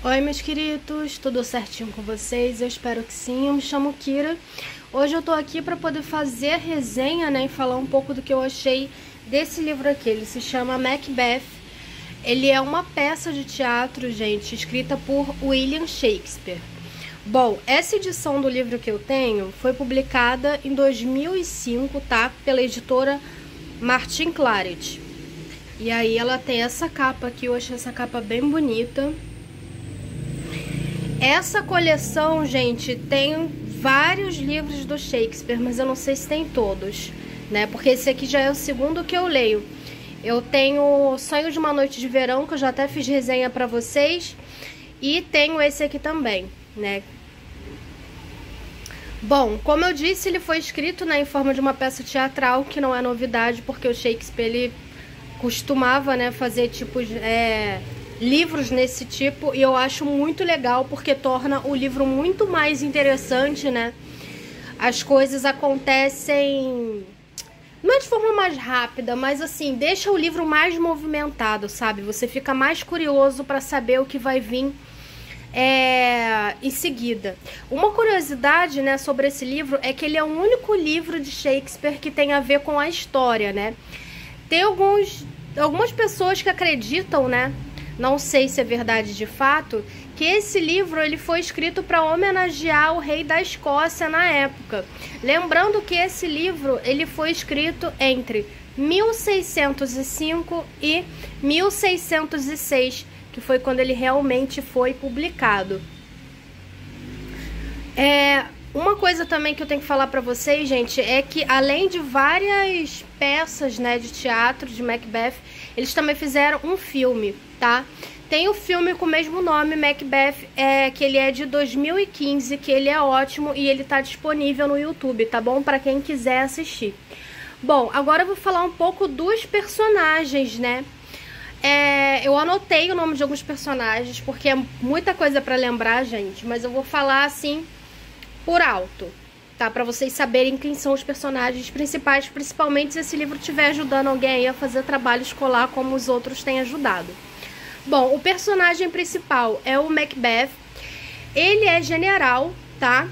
Oi, meus queridos, tudo certinho com vocês? Eu espero que sim. Eu me chamo Kira. Hoje eu tô aqui para poder fazer a resenha, né, e falar um pouco do que eu achei desse livro aqui. Ele se chama Macbeth. Ele é uma peça de teatro, gente, escrita por William Shakespeare. Bom, essa edição do livro que eu tenho foi publicada em 2005, tá? Pela editora Martin Claret. E aí ela tem essa capa aqui, eu achei essa capa bem bonita. Essa coleção, gente, tem vários livros do Shakespeare, mas eu não sei se tem todos, né? Porque esse aqui já é o segundo que eu leio. Eu tenho Sonho de uma Noite de Verão, que eu já até fiz resenha pra vocês. E tenho esse aqui também, né? Bom, como eu disse, ele foi escrito, né, em forma de uma peça teatral, que não é novidade, porque o Shakespeare, ele costumava, né, fazer tipos... livros nesse tipo, e eu acho muito legal porque torna o livro muito mais interessante, né? As coisas acontecem não é de forma mais rápida, mas assim, deixa o livro mais movimentado, sabe? Você fica mais curioso para saber o que vai vir em seguida. Uma curiosidade, né, sobre esse livro é que ele é o único livro de Shakespeare que tem a ver com a história, né? Tem algumas pessoas que acreditam, né? Não sei se é verdade de fato, que esse livro ele foi escrito para homenagear o rei da Escócia na época. Lembrando que esse livro ele foi escrito entre 1605 e 1606, que foi quando ele realmente foi publicado. Uma coisa também que eu tenho que falar pra vocês, gente, é que além de várias peças, né, de teatro de Macbeth, eles também fizeram um filme, tá? Tem o filme com o mesmo nome, Macbeth, que ele é de 2015, que ele é ótimo e ele tá disponível no YouTube, tá bom? Pra quem quiser assistir. Bom, agora eu vou falar um pouco dos personagens, né? Eu anotei o nome de alguns personagens, porque é muita coisa pra lembrar, gente, mas eu vou falar assim por alto, tá? Pra vocês saberem quem são os personagens principais, principalmente se esse livro estiver ajudando alguém aí a fazer trabalho escolar como os outros têm ajudado. Bom, o personagem principal é o Macbeth. Ele é general, tá?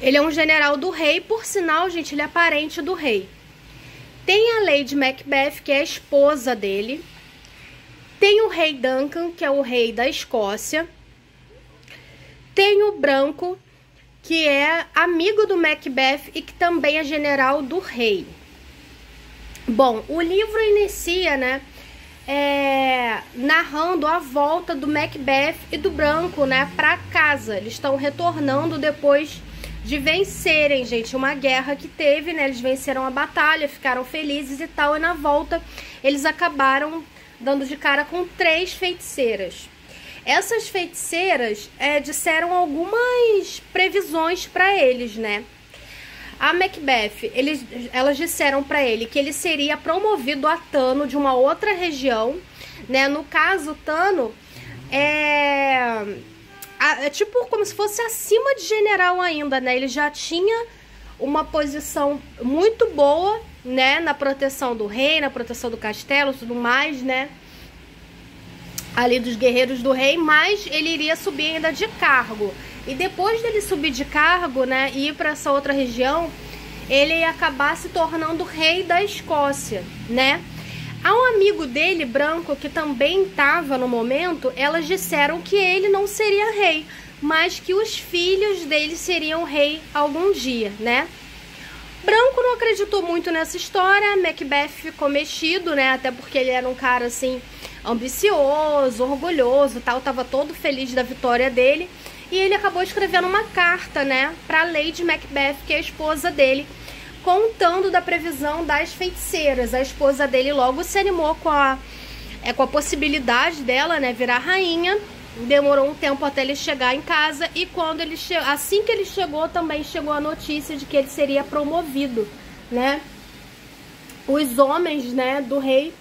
Ele é um general do rei, por sinal, gente, ele é parente do rei. Tem a Lady Macbeth, que é a esposa dele. Tem o rei Duncan, que é o rei da Escócia. Tem o Branco, que é amigo do Macbeth e que também é general do rei. Bom, o livro inicia, né, narrando a volta do Macbeth e do Branco, né, para casa. Eles estão retornando depois de vencerem, gente, uma guerra que teve, né? Eles venceram a batalha, ficaram felizes e tal, e na volta eles acabaram dando de cara com 3 feiticeiras. Essas feiticeiras disseram algumas previsões para eles, né? A Macbeth, elas disseram para ele que ele seria promovido a Tano de uma outra região, né? No caso, Tano é tipo como se fosse acima de general ainda, né? Ele já tinha uma posição muito boa, né? Na proteção do rei, na proteção do castelo, tudo mais, né? Ali dos guerreiros do rei, mas ele iria subir ainda de cargo. E depois dele subir de cargo, né, e ir para essa outra região, ele ia acabar se tornando rei da Escócia, né? A um amigo dele, Branco, que também estava no momento, elas disseram que ele não seria rei, mas que os filhos dele seriam rei algum dia, né? Branco não acreditou muito nessa história, Macbeth ficou mexido, né? Até porque ele era um cara, assim, ambicioso, orgulhoso, tal, tava todo feliz da vitória dele. E ele acabou escrevendo uma carta, né, pra Lady Macbeth, que é a esposa dele, contando da previsão das feiticeiras. A esposa dele logo se animou com a possibilidade dela, né, virar rainha. Demorou um tempo até ele chegar em casa e quando ele assim que ele chegou, também chegou a notícia de que ele seria promovido, né? Os homens, né, do rei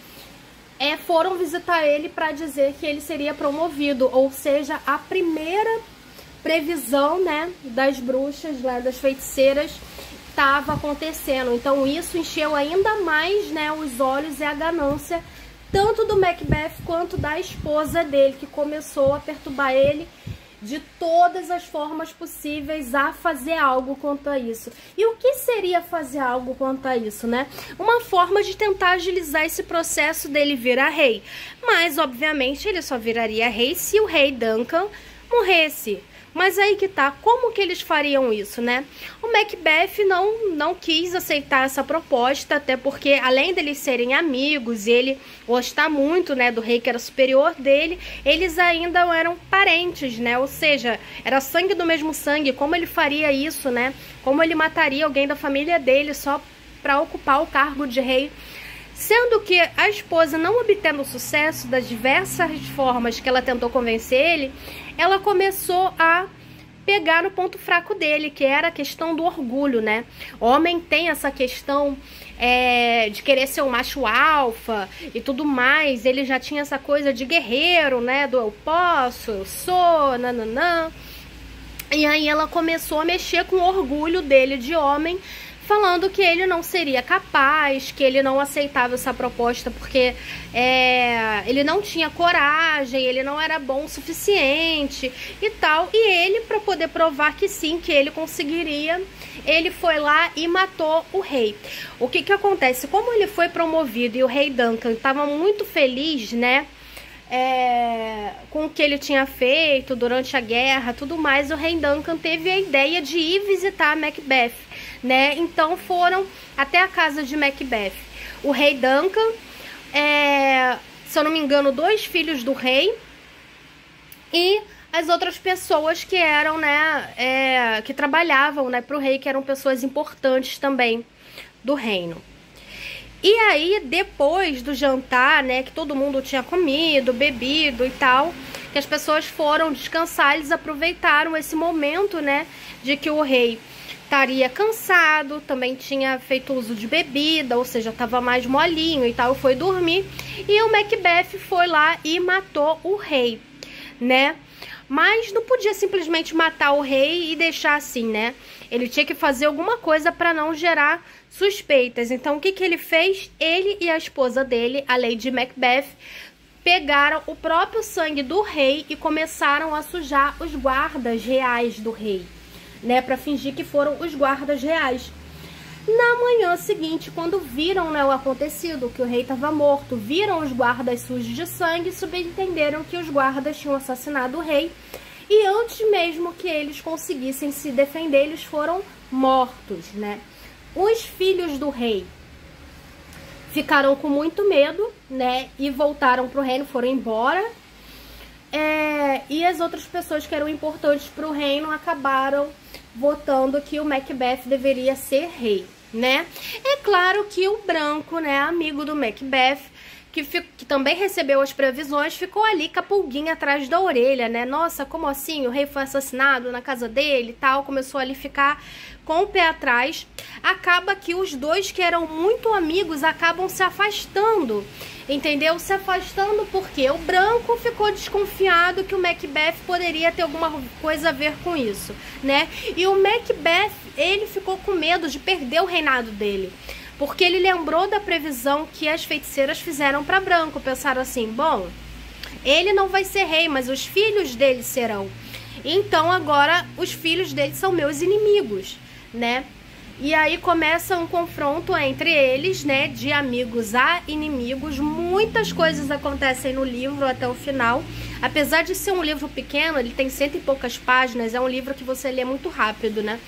foram visitar ele para dizer que ele seria promovido, ou seja, a primeira previsão, né, das bruxas, né, das feiticeiras estava acontecendo. Então isso encheu ainda mais, né, os olhos e a ganância tanto do Macbeth quanto da esposa dele, que começou a perturbar ele de todas as formas possíveis a fazer algo quanto a isso. E o que seria fazer algo quanto a isso, né? Uma forma de tentar agilizar esse processo dele virar rei. Mas, obviamente, ele só viraria rei se o rei Duncan morresse. Mas aí que tá, como que eles fariam isso, né? O Macbeth não quis aceitar essa proposta, até porque, além deles serem amigos e ele gostar muito, né, do rei que era superior dele, eles ainda eram parentes, né? Ou seja, era sangue do mesmo sangue. Como ele faria isso, né? Como ele mataria alguém da família dele só para ocupar o cargo de rei? Sendo que a esposa, não obtendo sucesso das diversas formas que ela tentou convencer ele, ela começou a pegar no ponto fraco dele, que era a questão do orgulho, né? O homem tem essa questão de querer ser um macho alfa e tudo mais. Ele já tinha essa coisa de guerreiro, né? Do eu posso, eu sou, nananã. E aí ela começou a mexer com o orgulho dele de homem, falando que ele não seria capaz, que ele não aceitava essa proposta porque ele não tinha coragem, ele não era bom o suficiente e tal. E ele, para poder provar que sim, que ele conseguiria, ele foi lá e matou o rei. O que que acontece? Como ele foi promovido e o rei Duncan estava muito feliz, né? Com o que ele tinha feito durante a guerra, tudo mais, o rei Duncan teve a ideia de ir visitar Macbeth, né? Então foram até a casa de Macbeth. O rei Duncan, se eu não me engano, 2 filhos do rei e as outras pessoas que eram, né, que trabalhavam, né, para o rei, que eram pessoas importantes também do reino. E aí, depois do jantar, né, que todo mundo tinha comido, bebido e tal, que as pessoas foram descansar, eles aproveitaram esse momento, né, de que o rei estaria cansado, também tinha feito uso de bebida, ou seja, estava mais molinho e tal, foi dormir. E o Macbeth foi lá e matou o rei, né? Mas não podia simplesmente matar o rei e deixar assim, né? Ele tinha que fazer alguma coisa para não gerar suspeitas. Então, o que que ele fez? Ele e a esposa dele, a Lady Macbeth, pegaram o próprio sangue do rei e começaram a sujar os guardas reais do rei, né? Para fingir que foram os guardas reais. Na manhã seguinte, quando viram, né, o acontecido, que o rei estava morto, viram os guardas sujos de sangue, subentenderam que os guardas tinham assassinado o rei. E antes mesmo que eles conseguissem se defender, eles foram mortos, né? Os filhos do rei ficaram com muito medo, né? E voltaram pro reino, foram embora. E as outras pessoas que eram importantes pro reino acabaram votando que o Macbeth deveria ser rei, né? É claro que o branco, né, amigo do Macbeth, que também recebeu as previsões, ficou ali com a pulguinha atrás da orelha, né? Nossa, como assim? O rei foi assassinado na casa dele e tal. Começou ali a ficar com o pé atrás. Acaba que os dois que eram muito amigos acabam se afastando, entendeu? Se afastando porque o branco ficou desconfiado que o Macbeth poderia ter alguma coisa a ver com isso, né? E o Macbeth, ele ficou com medo de perder o reinado dele, porque ele lembrou da previsão que as feiticeiras fizeram para branco. Pensaram assim, bom, ele não vai ser rei, mas os filhos dele serão. Então agora os filhos dele são meus inimigos, né? E aí começa um confronto entre eles, né, de amigos a inimigos. Muitas coisas acontecem no livro até o final. Apesar de ser um livro pequeno, ele tem 100 e poucas páginas, é um livro que você lê muito rápido, né?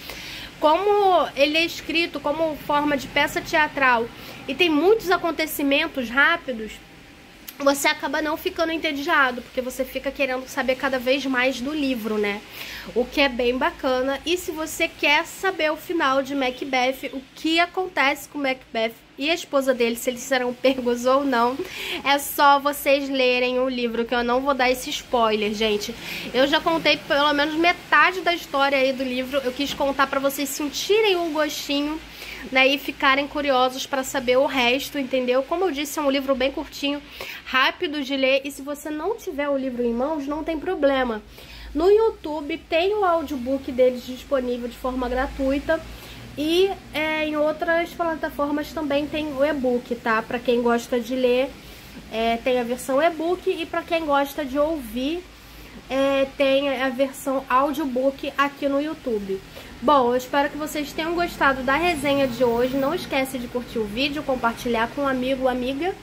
Como ele é escrito como forma de peça teatral e tem muitos acontecimentos rápidos, você acaba não ficando entediado, porque você fica querendo saber cada vez mais do livro, né? O que é bem bacana. E se você quer saber o final de Macbeth, o que acontece com Macbeth e a esposa dele, se eles serão pegos ou não, é só vocês lerem o livro, que eu não vou dar esse spoiler, gente. Eu já contei pelo menos metade da história aí do livro. Eu quis contar pra vocês sentirem o gostinho, né, e ficarem curiosos para saber o resto, entendeu? Como eu disse, é um livro bem curtinho, rápido de ler, e se você não tiver o livro em mãos, não tem problema. No YouTube tem o audiobook deles disponível de forma gratuita, e em outras plataformas também tem o e-book, tá? Para quem gosta de ler tem a versão e-book, e para quem gosta de ouvir, tem a versão audiobook aqui no YouTube. Bom, eu espero que vocês tenham gostado da resenha de hoje. Não esquece de curtir o vídeo, compartilhar com um amigo ou amiga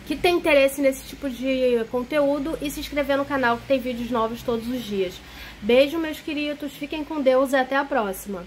que tem interesse nesse tipo de conteúdo e se inscrever no canal, que tem vídeos novos todos os dias. Beijo, meus queridos, fiquem com Deus e até a próxima.